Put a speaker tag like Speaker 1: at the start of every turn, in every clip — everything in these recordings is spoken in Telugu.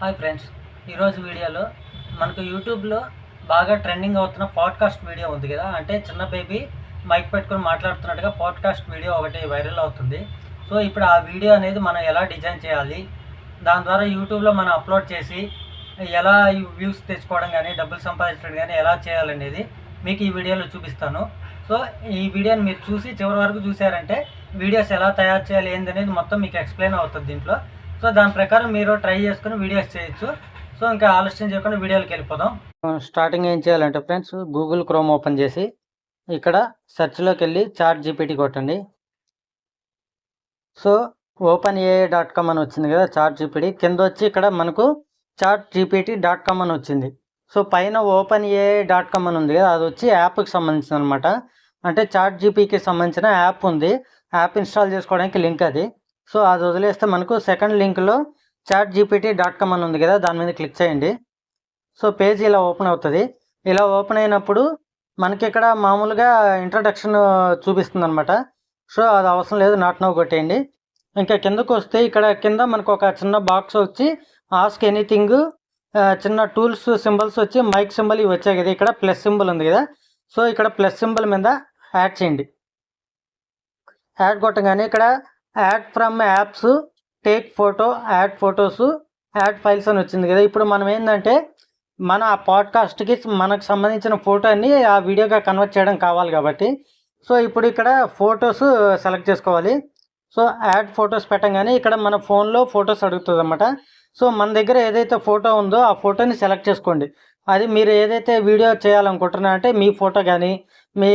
Speaker 1: హాయ్ ఫ్రెండ్స్, ఈరోజు వీడియోలో మనకు యూట్యూబ్లో బాగా ట్రెండింగ్ అవుతున్న పాడ్కాస్ట్ వీడియో ఉంది కదా. అంటే చిన్న బేబీ మైక్ పెట్టుకొని మాట్లాడుతున్నట్టుగా పాడ్కాస్ట్ వీడియో ఒకటి వైరల్ అవుతుంది. సో ఇప్పుడు ఆ వీడియో అనేది మనం ఎలా డిజైన్ చేయాలి, దాని ద్వారా యూట్యూబ్లో మనం అప్లోడ్ చేసి ఎలా వ్యూస్ తెచ్చుకోవడం కానీ డబ్బులు సంపాదించడం కానీ ఎలా చేయాలనేది మీకు ఈ వీడియోలో చూపిస్తాను. సో ఈ వీడియోని మీరు చూసి చివరి వరకు చూసారంటే వీడియోస్ ఎలా తయారు చేయాలి ఏందనేది మొత్తం మీకు ఎక్స్ప్లెయిన్ అవుతుంది దీంట్లో. సో దాని ప్రకారం మీరు ట్రై చేసుకుని వీడియోస్ చేయొచ్చు. సో ఇంకా ఆలస్యం చేయకుండా వీడియోకి వెళ్ళిపోదాం. స్టార్టింగ్ ఏం చేయాలంటే ఫ్రెండ్స్, గూగుల్ క్రోమ్ ఓపెన్ చేసి ఇక్కడ సెర్చ్లోకి వెళ్ళి ChatGPT కొట్టండి. సో OpenAI.com అని వచ్చింది కదా ChatGPT, కింద వచ్చి ఇక్కడ మనకు ChatGPT.com అని వచ్చింది. సో పైన OpenAI.com అని ఉంది కదా, అది వచ్చి యాప్కి సంబంధించింది అనమాట. అంటే ChatGPTకి సంబంధించిన యాప్ ఉంది, యాప్ ఇన్స్టాల్ చేసుకోవడానికి లింక్ అది. సో అది వదిలేస్తే మనకు సెకండ్ లింక్లో ChatGPT.com అని ఉంది కదా, దాని మీద క్లిక్ చేయండి. సో పేజ్ ఇలా ఓపెన్ అవుతుంది. ఇలా ఓపెన్ అయినప్పుడు మనకి ఇక్కడ మామూలుగా ఇంట్రడక్షన్ చూపిస్తుంది అనమాట. సో అది అవసరం లేదు, నాట్ నౌ కొట్టేయండి. ఇంకా కిందకు వస్తే ఇక్కడ కింద మనకు ఒక చిన్న బాక్స్ వచ్చి ఆస్క్ ఎనీథింగ్, చిన్న టూల్స్ సింబల్స్ వచ్చి మైక్ సింబల్ ఇవి వచ్చాయి కదా. ఇక్కడ ప్లస్ సింబల్ ఉంది కదా, సో ఇక్కడ ప్లస్ సింబల్ మీద యాడ్ చేయండి. యాడ్ కొట్టగానే ఇక్కడ add from apps, take photo, add photos, add files అని వచ్చింది కదా. ఇప్పుడు మనం ఏంటంటే మన ఆ పాడ్కాస్ట్కి మనకు సంబంధించిన ఫోటోని ఆ వీడియోగా కన్వర్ట్ చేయడం కావాలి కాబట్టి, సో ఇప్పుడు ఇక్కడ ఫొటోస్ సెలెక్ట్ చేసుకోవాలి. సో యాడ్ ఫొటోస్ పెట్టగానే ఇక్కడ మన ఫోన్లో ఫొటోస్ అడుగుతుంది అన్నమాట. సో మన దగ్గర ఏదైతే ఫోటో ఉందో ఆ ఫోటోని సెలెక్ట్ చేసుకోండి. అది మీరు ఏదైతే వీడియో చేయాలనుకుంటున్నారో అంటే మీ ఫోటో కానీ, మీ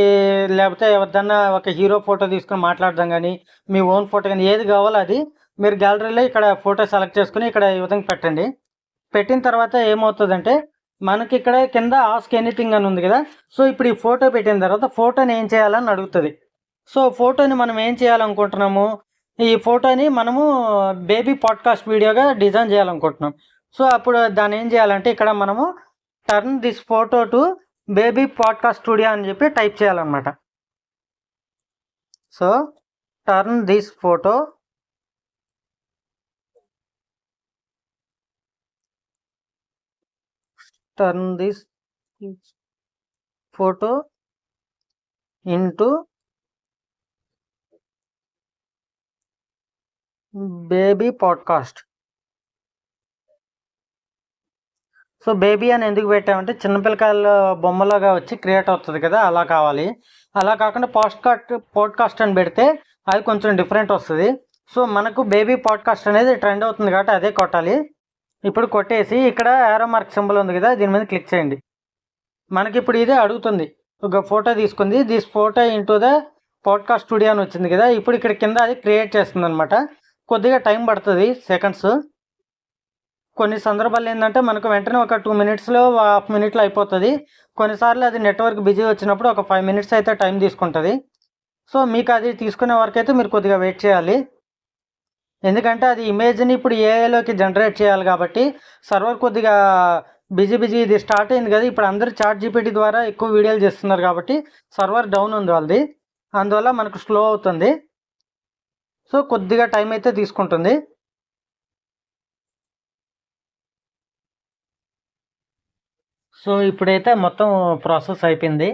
Speaker 1: లేకపోతే ఎవరిదన్నా ఒక హీరో ఫోటో తీసుకొని మాట్లాడదాం కానీ, మీ ఓన్ ఫోటో కానీ, ఏది కావాలో అది మీరు గ్యాలరీలో ఇక్కడ ఫోటో సెలెక్ట్ చేసుకుని ఇక్కడ ఈ విధంగా పెట్టండి. పెట్టిన తర్వాత ఏమవుతుందంటే మనకి ఇక్కడ కింద ఆస్క్ ఎనీథింగ్ అని ఉంది కదా. సో ఇప్పుడు ఈ ఫోటో పెట్టిన తర్వాత ఫోటోని ఏం చేయాలని అడుగుతుంది. సో ఫోటోని మనం ఏం చేయాలనుకుంటున్నాము, ఈ ఫోటోని మనము బేబీ పాడ్కాస్ట్ వీడియోగా డిజైన్ చేయాలనుకుంటున్నాం. సో అప్పుడు దాన్ని ఏం చేయాలంటే ఇక్కడ మనము turn this photo to baby podcast studio అని చెప్పి టైప్ చేయాలన్నమాట. So turn this photo into baby podcast. So baby అని ఎందుకు పెట్టామంటే చిన్నపిల్లకాయల బొమ్మలాగా వచ్చి క్రియేట్ అవుతుంది కదా, అలా కావాలి. అలా కాకుండా పాడ్కాస్ట్ అని పెడితే అది కొంచెం డిఫరెంట్ వస్తుంది. సో మనకు బేబీ పాడ్కాస్ట్ అనేది ట్రెండ్ అవుతుంది కాబట్టి అదే కొట్టాలి. ఇప్పుడు కొట్టేసి ఇక్కడ యారో మార్క్ సింబల్ ఉంది కదా, దీని మీద క్లిక్ చేయండి. మనకి ఇప్పుడు ఇదే అడుగుతుంది, ఒక ఫోటో తీసుకుంది, this photo into the podcast studio అని వచ్చింది కదా. ఇప్పుడు ఇక్కడ కింద అది క్రియేట్ చేస్తుంది అనమాట. కొద్దిగా టైం పడుతుంది, సెకండ్స్. కొన్ని సందర్భాలు ఏంటంటే మనకు వెంటనే ఒక 2 minutesలో, హాఫ్ మినిట్లో అయిపోతుంది. కొన్నిసార్లు అది నెట్వర్క్ బిజీ వచ్చినప్పుడు ఒక 5 minutes అయితే టైం తీసుకుంటుంది. సో మీకు అది తీసుకునే వరకు అయితే మీరు కొద్దిగా వెయిట్ చేయాలి. ఎందుకంటే అది ఇమేజ్ని ఇప్పుడు ఏఐలోకి జనరేట్ చేయాలి కాబట్టి సర్వర్ కొద్దిగా బిజీ ఇది స్టార్ట్ అయింది కదా. ఇప్పుడు అందరూ ChatGPT ద్వారా ఎక్కువ వీడియోలు చేస్తున్నారు కాబట్టి సర్వర్ డౌన్ ఉంది వాళ్ళది, అందువల్ల మనకు స్లో అవుతుంది. సో కొద్దిగా టైం అయితే తీసుకుంటుంది. సో ఇప్పుడైతే మొత్తం ప్రాసెస్ అయిపోయింది.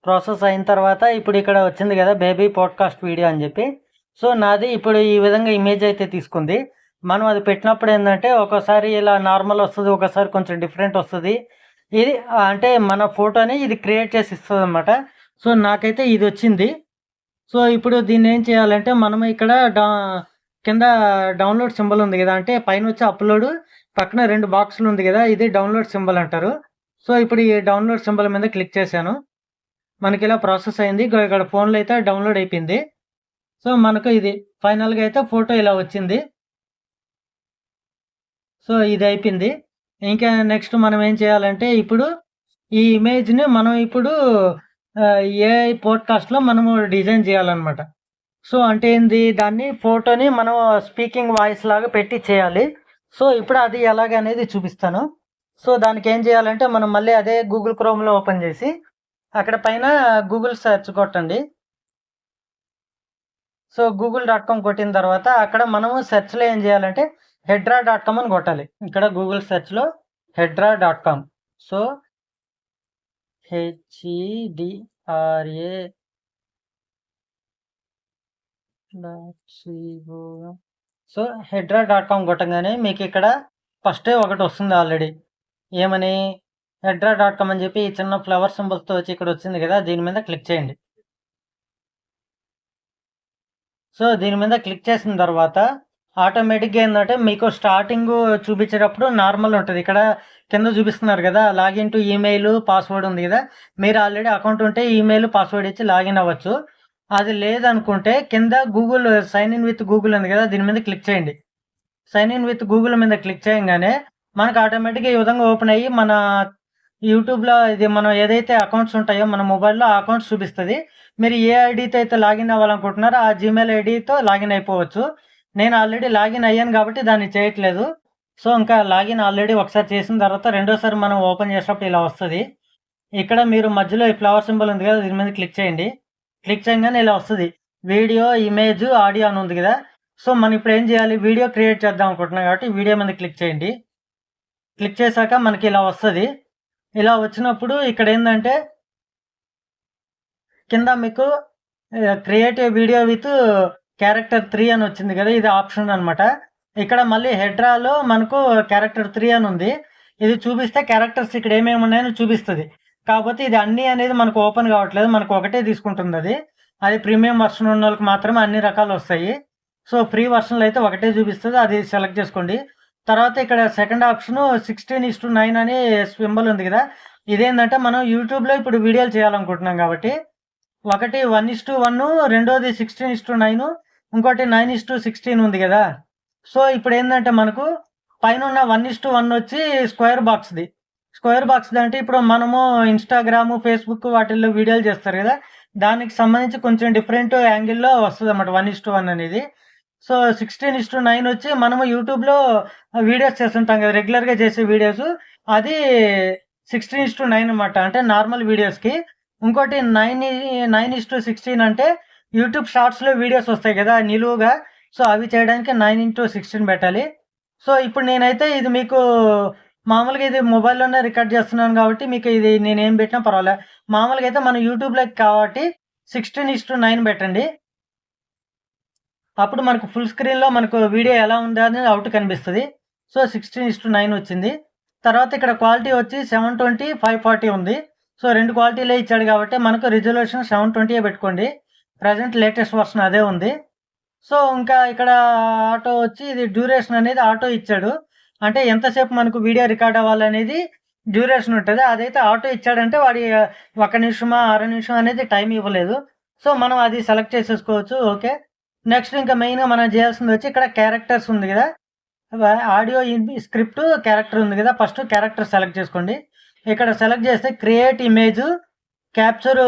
Speaker 1: ప్రాసెస్ అయిన తర్వాత ఇప్పుడు ఇక్కడ వచ్చింది కదా బేబీ పాడ్కాస్ట్ వీడియో అని చెప్పి. సో నాది ఇప్పుడు ఈ విధంగా ఇమేజ్ అయితే తీసుకుంది. మనం అది పెట్టినప్పుడు ఏంటంటే ఒకసారి ఇలా నార్మల్ వస్తుంది, ఒకసారి కొంచెం డిఫరెంట్ వస్తుంది. ఇది అంటే మన ఫోటోని ఇది క్రియేట్ చేసి ఇస్తుంది అన్నమాట. సో నాకైతే ఇది వచ్చింది. సో ఇప్పుడు దీన్ని ఏం చేయాలంటే మనం ఇక్కడ కింద డౌన్లోడ్ సింబల్ ఉంది కదా, అంటే పైన వచ్చి అప్లోడ్, పక్కన 2 బాక్సులు ఉంది కదా, ఇది డౌన్లోడ్ సింబల్ అంటారు. సో ఇప్పుడు ఈ డౌన్లోడ్ సింబల్ మీద క్లిక్ చేశాను. మనకి ఇలా ప్రాసెస్ అయింది. ఇక్కడ ఫోన్లో అయితే డౌన్లోడ్ అయిపోయింది. సో మనకు ఇది ఫైనల్గా అయితే ఫోటో ఇలా వచ్చింది. సో ఇది అయిపోయింది. ఇంకా నెక్స్ట్ మనం ఏం చేయాలంటే ఇప్పుడు ఈ ఇమేజ్ని మనం ఇప్పుడు ఏఐ పాడ్కాస్ట్లో మనము డిజైన్ చేయాలన్నమాట. సో అంటే ఏంది, దాన్ని ఫోటోని మనం స్పీకింగ్ వాయిస్ లాగా పెట్టి చేయాలి. సో ఇప్పుడు అది ఎలాగనేది చూపిస్తాను. సో దానికి ఏం చేయాలంటే మనం మళ్ళీ అదే గూగుల్ క్రోమ్లో ఓపెన్ చేసి అక్కడ పైన గూగుల్ సెర్చ్ కొట్టండి. సో google.com కొట్టిన తర్వాత అక్కడ మనము సెర్చ్లో ఏం చేయాలంటే hedra.com అని కొట్టాలి. ఇక్కడ గూగుల్ సెర్చ్లో hedra.com. So HEDRA so hedra.com కొట్టగానే మీకు ఇక్కడ ఫస్టే ఒకటి వస్తుంది ఆల్రెడీ. ఏమని hedra.com అని చెప్పి ఈ చిన్న ఫ్లవర్ సింబల్స్తో వచ్చి ఇక్కడ వచ్చింది కదా, దీని మీద క్లిక్ చేయండి. సో దీని మీద క్లిక్ చేసిన తర్వాత ఆటోమేటిక్గా ఏంటంటే మీకు స్టార్టింగ్ చూపించేటప్పుడు నార్మల్ ఉంటుంది. ఇక్కడ కింద చూపిస్తున్నారు కదా లాగిన్ టు ఈమెయిల్ పాస్వర్డ్ ఉంది కదా, మీరు ఆల్రెడీ అకౌంట్ ఉంటే ఈమెయిల్ పాస్వర్డ్ ఇచ్చి లాగిన్ అవ్వచ్చు. అది లేదనుకుంటే కింద Google sign in with Google ఉంది కదా, దీని మీద క్లిక్ చేయండి. సైన్ ఇన్ విత్ గూగుల్ మీద క్లిక్ చేయగానే మనకు ఆటోమేటిక్గా ఈ విధంగా ఓపెన్ అయ్యి మన యూట్యూబ్లో ఇది మనం ఏదైతే అకౌంట్స్ ఉంటాయో మన మొబైల్లో ఆ అకౌంట్స్ చూపిస్తుంది. మీరు ఏ ఐడితో అయితే లాగిన్ అవ్వాలనుకుంటున్నారో ఆ జీమెయిల్ ఐడితో లాగిన్ అయిపోవచ్చు. నేను ఆల్రెడీ లాగిన్ అయ్యాను కాబట్టి దాన్ని చేయట్లేదు. సో ఇంకా లాగిన్ ఆల్రెడీ ఒకసారి చేసిన తర్వాత రెండోసారి మనం ఓపెన్ చేసినప్పుడు ఇలా వస్తుంది. ఇక్కడ మీరు మధ్యలో ఈ ఫ్లవర్ సింబల్ ఉంది కదా, దీని మీద క్లిక్ చేయండి. క్లిక్ చేయగానే ఇలా వస్తుంది వీడియో, ఇమేజ్, ఆడియో అని ఉంది కదా. సో మనం ఇప్పుడు ఏం చేయాలి, వీడియో క్రియేట్ చేద్దాం అనుకుంటున్నాం కాబట్టి వీడియో మీద క్లిక్ చేయండి. క్లిక్ చేశాక మనకి ఇలా వస్తుంది. ఇలా వచ్చినప్పుడు ఇక్కడ ఏంటంటే కింద మీకు create a video with character 3 అని వచ్చింది కదా, ఇది ఆప్షన్ అనమాట. ఇక్కడ మళ్ళీ హెడ్రాలో మనకు క్యారెక్టర్ 3 అని ఉంది. ఇది చూపిస్తే క్యారెక్టర్స్ ఇక్కడ ఏమేమి ఉన్నాయని చూపిస్తుంది. కాకపోతే ఇది అన్నీ అనేది మనకు ఓపెన్ కావట్లేదు, మనకు ఒకటే తీసుకుంటుంది. అది ప్రీమియం వర్షన్ ఉన్న వాళ్ళకి మాత్రమే అన్ని రకాలు వస్తాయి. సో ఫ్రీ వర్షన్లో అయితే ఒకటే చూపిస్తుంది, అది సెలెక్ట్ చేసుకోండి. తర్వాత ఇక్కడ సెకండ్ ఆప్షన్ 16:9 అని సింబల్ ఉంది కదా, ఇదేంటంటే మనం యూట్యూబ్లో ఇప్పుడు వీడియోలు చేయాలనుకుంటున్నాం కాబట్టి ఒకటి 1:1, రెండోది 16:9, ఇంకోటి 9:16 ఉంది కదా. సో ఇప్పుడు ఏంటంటే మనకు పైన ఉన్న 1:1 వచ్చి స్క్వేర్ బాక్స్ది అంటే ఇప్పుడు మనము ఇన్స్టాగ్రామ్, ఫేస్బుక్ వాటిల్లో వీడియోలు చేస్తారు కదా, దానికి సంబంధించి కొంచెం డిఫరెంట్ యాంగిల్లో వస్తుంది అన్నమాట 1:1 అనేది. సో 16:9 వచ్చి మనము యూట్యూబ్లో వీడియోస్ చేస్తుంటాం కదా, రెగ్యులర్గా చేసే వీడియోస్, అది 16:9 అన్నమాట, అంటే నార్మల్ వీడియోస్కి. ఇంకోటి 9:16 అంటే యూట్యూబ్ షార్ట్స్లో వీడియోస్ వస్తాయి కదా నిలువుగా, సో అవి చేయడానికి 9:16 పెట్టాలి. సో ఇప్పుడు నేనైతే ఇది మీకు మామూలుగా ఇది మొబైల్లోనే రికార్డ్ చేస్తున్నాను కాబట్టి మీకు ఇది నేనేం పెట్టినా పర్వాలేదు. మామూలుగా అయితే మన యూట్యూబ్లోకి కాబట్టి 16:9 పెట్టండి. అప్పుడు మనకు ఫుల్ స్క్రీన్లో మనకు వీడియో ఎలా ఉందా అనేది అవుట్ కనిపిస్తుంది. సో 16:9 వచ్చింది. తర్వాత ఇక్కడ క్వాలిటీ వచ్చి 720, 540 ఉంది. సో రెండు క్వాలిటీలే ఇచ్చాడు కాబట్టి మనకు రిజల్యూషన్ 720 పెట్టుకోండి. ప్రజెంట్ లేటెస్ట్ వర్షన్ అదే ఉంది. సో ఇంకా ఇక్కడ ఆటో వచ్చి ఇది డ్యూరేషన్ అనేది ఆటో ఇచ్చాడు, అంటే ఎంతసేపు మనకు వీడియో రికార్డ్ అవ్వాలనేది డ్యూరేషన్ ఉంటుంది. అదైతే ఆటో ఇచ్చాడంటే వాడి 1 నిమిషమా 6 నిమిషం అనేది టైం ఇవ్వలేదు. సో మనం అది సెలెక్ట్ చేసేసుకోవచ్చు. ఓకే, నెక్స్ట్ ఇంకా మెయిన్గా మనం చేయాల్సింది వచ్చి ఇక్కడ క్యారెక్టర్స్ ఉంది కదా, ఆడియో, స్క్రిప్ట్, క్యారెక్టర్ ఉంది కదా. ఫస్ట్ క్యారెక్టర్ సెలెక్ట్ చేసుకోండి. ఇక్కడ సెలెక్ట్ చేస్తే create image, capture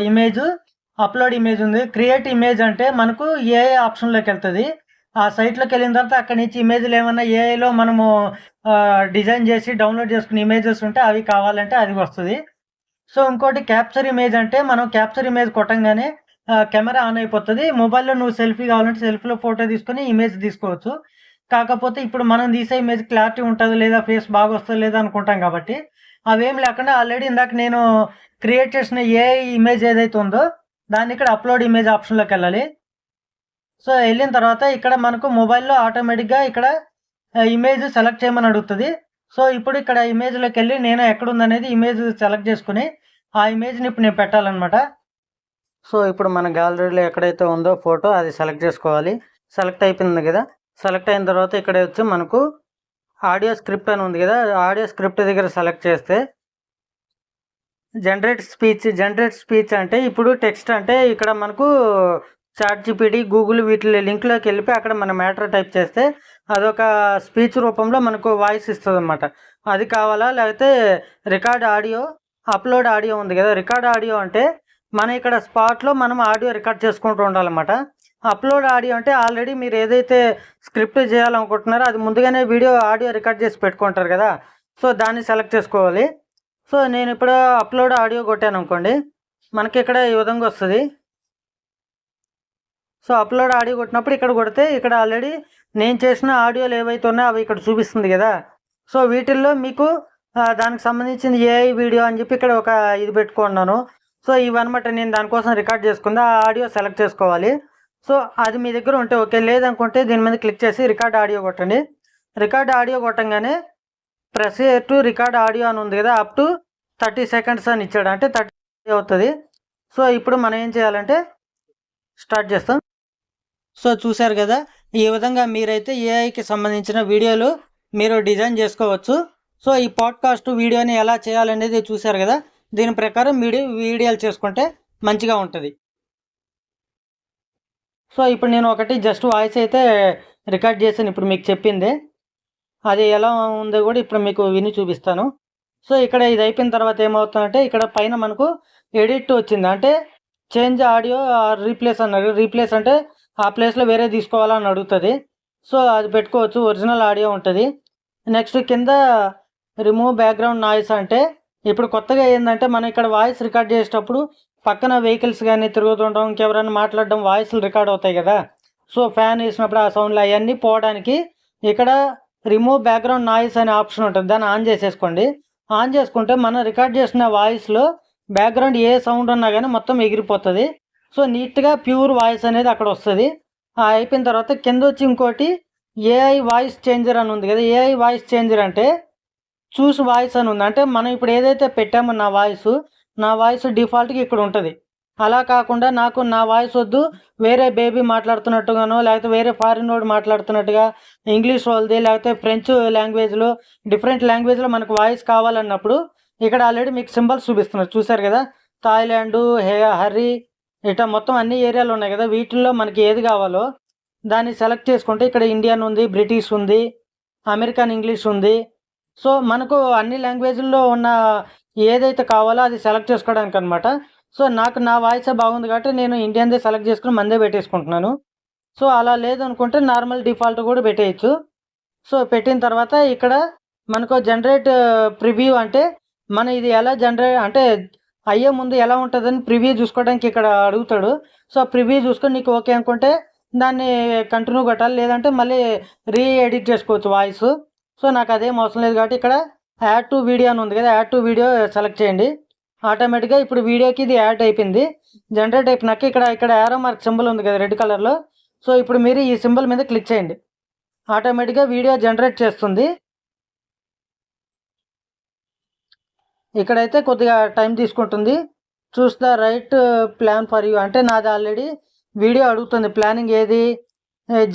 Speaker 1: image, upload image ఉంది. క్రియేట్ ఇమేజ్ అంటే మనకు ఏఐ ఆప్షన్లోకి వెళ్తుంది. ఆ సైట్లోకి వెళ్ళిన తర్వాత అక్కడి నుంచి ఇమేజ్లు ఏమన్నా ఏఐలో మనము డిజైన్ చేసి డౌన్లోడ్ చేసుకునే ఇమేజెస్ ఉంటే అవి కావాలంటే అది వస్తుంది. సో ఇంకోటి క్యాప్చర్ ఇమేజ్ అంటే మనం క్యాప్చర్ ఇమేజ్ కొట్టంగానే కెమెరా ఆన్ అయిపోతుంది. మొబైల్లో నువ్వు సెల్ఫీ కావాలంటే సెల్ఫీలో ఫోటో తీసుకొని ఇమేజ్ తీసుకోవచ్చు. కాకపోతే ఇప్పుడు మనం తీసే ఇమేజ్ క్లారిటీ ఉంటుంది లేదా, ఫేస్ బాగా వస్తుంది లేదా అనుకుంటాం కాబట్టి అవేం లేకుండా ఆల్రెడీ ఇందాక నేను క్రియేట్ చేసిన ఏఐ ఇమేజ్ ఏదైతే ఉందో దాన్ని ఇక్కడ అప్లోడ్ ఇమేజ్ ఆప్షన్లోకి వెళ్ళాలి. సో వెళ్ళిన తర్వాత ఇక్కడ మనకు మొబైల్లో ఆటోమేటిక్గా ఇక్కడ ఇమేజ్ సెలెక్ట్ చేయమని అడుగుతుంది. సో ఇప్పుడు ఇక్కడ ఇమేజ్లోకి వెళ్ళి నేను ఎక్కడుందనేది ఇమేజ్ సెలెక్ట్ చేసుకుని ఆ ఇమేజ్ని ఇప్పుడు నేను పెట్టాలన్నమాట. సో ఇప్పుడు మన గ్యాలరీలో ఎక్కడైతే ఉందో ఫోటో అది సెలెక్ట్ చేసుకోవాలి. సెలెక్ట్ అయిపోయింది కదా. సెలెక్ట్ అయిన తర్వాత ఇక్కడ వచ్చి మనకు ఆడియో స్క్రిప్ట్ అని ఉంది కదా, ఆడియో స్క్రిప్ట్ దగ్గర సెలెక్ట్ చేస్తే జనరేట్ స్పీచ్ అంటే ఇప్పుడు టెక్స్ట్ అంటే ఇక్కడ మనకు చాట్ జీపీటీ, గూగుల్ వీటి లింక్లోకి వెళ్ళిపోయి అక్కడ మన మ్యాటర్ టైప్ చేస్తే అదొక స్పీచ్ రూపంలో మనకు వాయిస్ ఇస్తుంది అన్నమాట. అది కావాలా, లేకపోతే రికార్డ్ ఆడియో, అప్లోడ్ ఆడియో ఉంది కదా. రికార్డ్ ఆడియో అంటే మన ఇక్కడ స్పాట్లో మనం ఆడియో రికార్డ్ చేసుకుంటూ ఉండాలన్నమాట. అప్లోడ్ ఆడియో అంటే ఆల్రెడీ మీరు ఏదైతే స్క్రిప్ట్ చేయాలనుకుంటున్నారో అది ముందుగానే ఆడియో రికార్డ్ చేసి పెట్టుకుంటారు కదా, సో దాన్ని సెలెక్ట్ చేసుకోవాలి. సో నేను ఇప్పుడు అప్లోడ్ ఆడియో కొట్టాను అనుకోండి, మనకి ఇక్కడ ఈ విధంగా వస్తుంది. సో అప్లోడ్ ఆడియో కొట్టినప్పుడు ఇక్కడ కొడితే ఇక్కడ ఆల్రెడీ నేను చేసిన ఆడియోలు ఏవైతే ఉన్నాయో అవి ఇక్కడ చూపిస్తుంది కదా. సో వీటిల్లో మీకు దానికి సంబంధించిన ఏఐ వీడియో అని చెప్పి ఇక్కడ ఒక ఇది పెట్టుకున్నాను. సో ఇవన్నమాట నేను దానికోసం రికార్డ్ చేసుకుంది. ఆ ఆడియో సెలెక్ట్ చేసుకోవాలి. సో అది మీ దగ్గర ఉంటే ఓకే, లేదనుకుంటే దీని మీద క్లిక్ చేసి రికార్డ్ ఆడియో కొట్టండి. రికార్డ్ ఆడియో కొట్టంగానే ప్రెస్ టు రికార్డ్ ఆడియో అని ఉంది కదా, అప్ టు 30 సెకండ్స్ అని ఇచ్చాడు, అంటే 30 అవుతుంది. సో ఇప్పుడు మనం ఏం చేయాలంటే స్టార్ట్ చేస్తాం. సో చూశారు కదా, ఈ విధంగా మీరైతే ఏఐకి సంబంధించిన వీడియోలు మీరు డిజైన్ చేసుకోవచ్చు. సో ఈ పాడ్కాస్ట్ వీడియోని ఎలా చేయాలనేది చూశారు కదా, దీని ప్రకారం వీడియోలు చేసుకుంటే మంచిగా ఉంటుంది. సో ఇప్పుడు నేను ఒకటి జస్ట్ వాయిస్ అయితే రికార్డ్ చేశాను, ఇప్పుడు మీకు చెప్పింది అది ఎలా ఉందో కూడా ఇప్పుడు మీకు విని చూపిస్తాను. సో ఇక్కడ ఇది అయిపోయిన తర్వాత ఏమవుతుందంటే ఇక్కడ పైన మనకు ఎడిట్ వచ్చింది, అంటే చేంజ్ ఆడియో రీప్లేస్ అన్నారు. రీప్లేస్ అంటే ఆ ప్లేస్లో వేరే తీసుకోవాలని అడుగుతుంది. సో అది పెట్టుకోవచ్చు, ఒరిజినల్ ఆడియో ఉంటుంది. నెక్స్ట్ కింద రిమూవ్ బ్యాక్గ్రౌండ్ నాయిస్, అంటే ఇప్పుడు కొత్తగా ఏంటంటే మనం ఇక్కడ వాయిస్ రికార్డ్ చేసేటప్పుడు పక్కన వెహికల్స్ కానీ తిరుగుతుండడం, ఇంకెవరైనా మాట్లాడడం వాయిస్లు రికార్డ్ అవుతాయి కదా. సో ఫ్యాన్ వేసినప్పుడు ఆ సౌండ్లు అవన్నీ పోవడానికి ఇక్కడ రిమూవ్ బ్యాక్గ్రౌండ్ నాయిస్ అనే ఆప్షన్ ఉంటుంది, దాన్ని ఆన్ చేసేసుకోండి. ఆన్ చేసుకుంటే మనం రికార్డ్ చేసిన వాయిస్లో బ్యాక్గ్రౌండ్ ఏ సౌండ్ ఉన్నా కానీ మొత్తం ఎగిరిపోతుంది. సో నీట్గా ప్యూర్ వాయిస్ అనేది అక్కడ వస్తుంది. అయిపోయిన తర్వాత కింద వచ్చి ఇంకోటి ఏఐ వాయిస్ చేంజర్ అని ఉంది కదా. ఏఐ వాయిస్ చేంజర్ అంటే చూస్ వాయిస్ అని ఉంది, అంటే మనం ఇప్పుడు ఏదైతే పెట్టామో నా వాయిస్ డిఫాల్ట్గా ఇక్కడ ఉంటుంది. అలా కాకుండా నాకు నా వాయిస్ వద్దు, వేరే బేబీ మాట్లాడుతున్నట్టుగానో లేకపోతే వేరే ఫారిన్ వాడు మాట్లాడుతున్నట్టుగా, ఇంగ్లీష్ వాళ్ళది లేకపోతే ఫ్రెంచ్ లాంగ్వేజ్లో, డిఫరెంట్ లాంగ్వేజ్లో మనకు వాయిస్ కావాలన్నప్పుడు ఇక్కడ ఆల్రెడీ మీకు సింబల్స్ చూపిస్తున్నారు, చూసారు కదా. థాయిలాండు, హర్రీ, ఇట్లా మొత్తం అన్ని ఏరియాలు ఉన్నాయి కదా. వీటిల్లో మనకి ఏది కావాలో దాన్ని సెలెక్ట్ చేసుకుంటే ఇక్కడ ఇండియన్ ఉంది, బ్రిటిష్ ఉంది, అమెరికన్ ఇంగ్లీష్ ఉంది. సో మనకు అన్ని లాంగ్వేజ్ల్లో ఉన్న ఏదైతే కావాలో అది సెలెక్ట్ చేసుకోవడానికి అనమాట. సో నాకు నా వాయిసే బాగుంది కాబట్టి నేను ఇండియన్దే సెలెక్ట్ చేసుకుని మందే పెట్టేసుకుంటున్నాను. సో అలా లేదనుకుంటే నార్మల్ డిఫాల్ట్ కూడా పెట్టేయచ్చు. సో పెట్టిన తర్వాత ఇక్కడ మనకు జనరేట్ ప్రివ్యూ, అంటే మన ఇది ఎలా జనరేట్ అంటే అయ్యే ముందు ఎలా ఉంటుందని ప్రివ్యూ చూసుకోవడానికి ఇక్కడ అడుగుతాడు. సో ప్రివ్యూ చూసుకొని నీకు ఓకే అనుకుంటే దాన్ని కంటిన్యూ కొట్టాలి, లేదంటే మళ్ళీ ఎడిట్ చేసుకోవచ్చు వాయిస్. సో నాకు అదేం అవసరం లేదు కాబట్టి ఇక్కడ యాడ్ టు వీడియో అని ఉంది కదా, యాడ్ టు వీడియో సెలెక్ట్ చేయండి. ఆటోమేటిక్గా ఇప్పుడు వీడియోకి ఇది యాడ్ అయిపోయింది. జనరేట్ అయిపోయినాక ఇక్కడ యారో మార్క్ సింబల్ ఉంది కదా రెడ్ కలర్లో. సో ఇప్పుడు మీరు ఈ సింబల్ మీద క్లిక్ చేయండి, ఆటోమేటిక్గా వీడియో జనరేట్ చేస్తుంది. ఇక్కడైతే కొద్దిగా టైం తీసుకుంటుంది. Choose the right plan for you, అంటే నాది ఆల్రెడీ వీడియో అడుగుతుంది. ప్లానింగ్ ఏది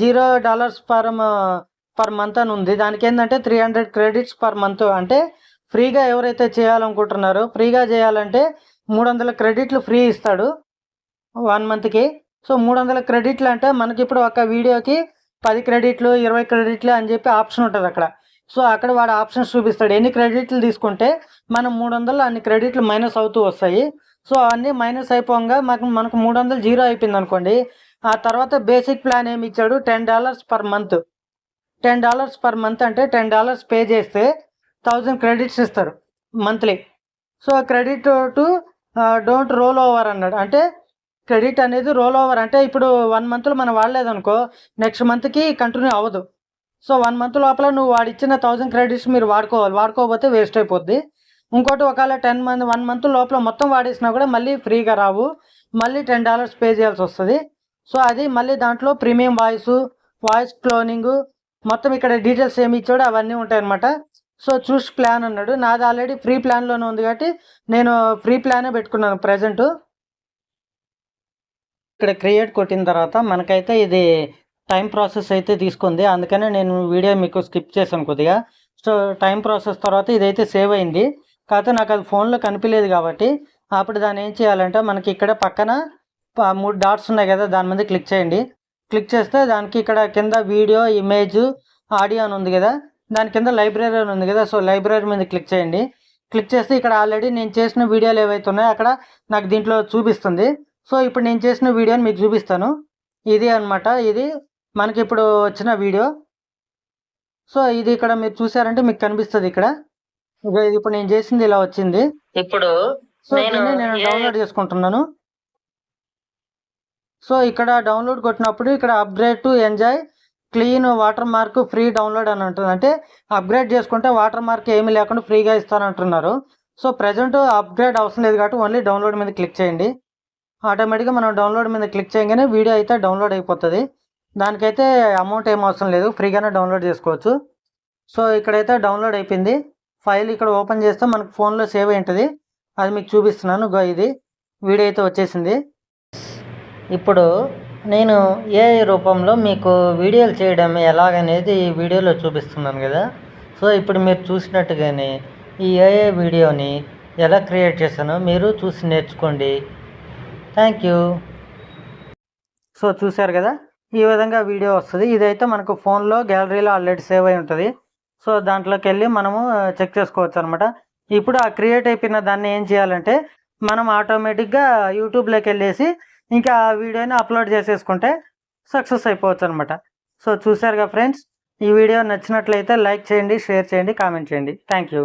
Speaker 1: $0 పర్ మంత్ అని ఉంది. దానికి ఏంటంటే 300 క్రెడిట్స్ పర్ మంత్, అంటే ఫ్రీగా ఎవరైతే చేయాలనుకుంటున్నారో, ఫ్రీగా చేయాలంటే 300 క్రెడిట్లు ఫ్రీ ఇస్తాడు 1 మంత్కి. సో 300 క్రెడిట్లు అంటే మనకి ఇప్పుడు ఒక వీడియోకి 10 క్రెడిట్లు 20 క్రెడిట్లు అని చెప్పి ఆప్షన్ ఉంటుంది అక్కడ. సో అక్కడ వాడు ఆప్షన్స్ చూపిస్తాడు, ఎన్ని క్రెడిట్లు తీసుకుంటే మనం 300 అన్ని క్రెడిట్లు మైనస్ అవుతూ వస్తాయి. సో అన్నీ మైనస్ అయిపోగా మనకు 300 జీరో అయిపోయింది అనుకోండి. ఆ తర్వాత బేసిక్ ప్లాన్ ఏమి ఇచ్చాడు, $10 పర్ మంత్. $10 పర్ మంత్ అంటే $10 పే చేస్తే 1000 క్రెడిట్స్ ఇస్తారు monthly. So credit to don't role over అన్నాడు, అంటే క్రెడిట్ అనేది రోల్ ఓవర్ అంటే ఇప్పుడు 1 మంత్లో మనం వాడలేదనుకో నెక్స్ట్ మంత్కి కంటిన్యూ అవ్వదు. సో 1 మంత్ లోపల నువ్వు వాడిచ్చిన 1000 క్రెడిట్స్ మీరు వాడుకోకపోతే వేస్ట్ అయిపోద్ది. ఇంకోటి ఒకవేళ 1 మంత్ లోపల మొత్తం వాడేసినా కూడా మళ్ళీ ఫ్రీగా రావు, మళ్ళీ $10 పే చేయాల్సి వస్తుంది. సో అది మళ్ళీ దాంట్లో ప్రీమియం వాయిస్ క్లోనింగ్ మొత్తం ఇక్కడ డీటెయిల్స్ ఏమి ఇచ్చాడో అవన్నీ ఉంటాయన్నమాట. సో చూస్ ప్లాన్ అన్నాడు, నాది ఆల్రెడీ ఫ్రీ ప్లాన్లోనే ఉంది కాబట్టి నేను ఫ్రీ ప్లానే పెట్టుకున్నాను ప్రజెంట్. ఇక్కడ క్రియేట్ కొట్టిన తర్వాత మనకైతే ఇది టైం ప్రాసెస్ అయితే తీసుకుంది, అందుకనే నేను వీడియో మీకు స్కిప్ చేశాను కొద్దిగా. సో టైం ప్రాసెస్ తర్వాత ఇదైతే సేవ్ అయింది, కాకపోతే నాకు అది ఫోన్లో కనిపించలేదు కాబట్టి అప్పుడు దాన్ని ఏం చేయాలంటే మనకి ఇక్కడ పక్కన 3 డాట్స్ ఉన్నాయి కదా, దాని మీద క్లిక్ చేయండి. క్లిక్ చేస్తే దానికి ఇక్కడ కింద వీడియో, ఇమేజ్, ఆడియో అని ఉంది కదా, దాని కింద లైబ్రరీ అని ఉంది కదా. సో లైబ్రరీ మీద క్లిక్ చేయండి. క్లిక్ చేస్తే ఇక్కడ ఆల్రెడీ నేను చేసిన వీడియోలు ఏవైతే ఉన్నాయో అక్కడ నాకు దీంట్లో చూపిస్తుంది. సో ఇప్పుడు నేను చేసిన వీడియోని మీకు చూపిస్తాను. ఇది అనమాట, ఇది మనకి ఇప్పుడు వచ్చిన వీడియో. సో ఇది ఇక్కడ మీరు చూసారంటే మీకు కనిపిస్తుంది ఇక్కడ. ఇది ఇప్పుడు నేను చేసింది ఇలా వచ్చింది.
Speaker 2: ఇప్పుడు
Speaker 1: సో దీన్ని నేను డౌన్లోడ్ చేసుకుంటున్నాను. సో ఇక్కడ డౌన్లోడ్ కొట్టినప్పుడు ఇక్కడ upgrade to enjoy clean water mark free download అని ఉంటుంది. అంటే అప్గ్రేడ్ చేసుకుంటే వాటర్ మార్క్ ఏమీ లేకుండా ఫ్రీగా ఇస్తానంటున్నారు. సో ప్రజెంట్ అప్గ్రేడ్ అవసరం లేదు కాబట్టి ఓన్లీ డౌన్లోడ్ మీద క్లిక్ చేయండి. ఆటోమేటిక్గా మనం డౌన్లోడ్ మీద క్లిక్ చేయగానే వీడియో అయితే డౌన్లోడ్ అయిపోతుంది. దానికైతే అమౌంట్ ఏం అవసరం లేదు, ఫ్రీగానే డౌన్లోడ్ చేసుకోవచ్చు. సో ఇక్కడైతే డౌన్లోడ్ అయిపోయింది. ఫైల్ ఇక్కడ ఓపెన్ చేస్తే మనకు ఫోన్లో సేవ్ అయి ఉంటుంది. అది మీకు చూపిస్తున్నాను. ఇది వీడియో అయితే వచ్చేసింది. ఇప్పుడు నేను ఏఐ రూపంలో మీకు వీడియోలు చేయడం ఎలాగనేది ఈ వీడియోలో చూపిస్తున్నాను కదా. సో ఇప్పుడు మీరు చూసినట్టుగానే ఈ ఏఐ వీడియోని ఎలా క్రియేట్ చేశానో మీరు చూసి నేర్చుకోండి. Thank you. సో చూశారు కదా, ఈ విధంగా వీడియో వస్తుంది. ఇదైతే మనకు ఫోన్లో గ్యాలరీలో ఆల్రెడీ సేవ్ అయి ఉంటుంది. సో దాంట్లోకి వెళ్ళి మనము చెక్ చేసుకోవచ్చు అనమాట. ఇప్పుడు ఆ క్రియేట్ అయిపోయిన దాన్ని ఏం చేయాలంటే మనం ఆటోమేటిక్గా యూట్యూబ్లోకి వెళ్ళేసి ఇంకా ఆ వీడియోని అప్లోడ్ చేసేసుకుంటే సక్సెస్ అయిపోవచ్చు అనమాట. సో చూశారుగా ఫ్రెండ్స్, ఈ వీడియో నచ్చినట్లయితే లైక్ చేయండి, షేర్ చేయండి, కామెంట్ చేయండి. Thank you.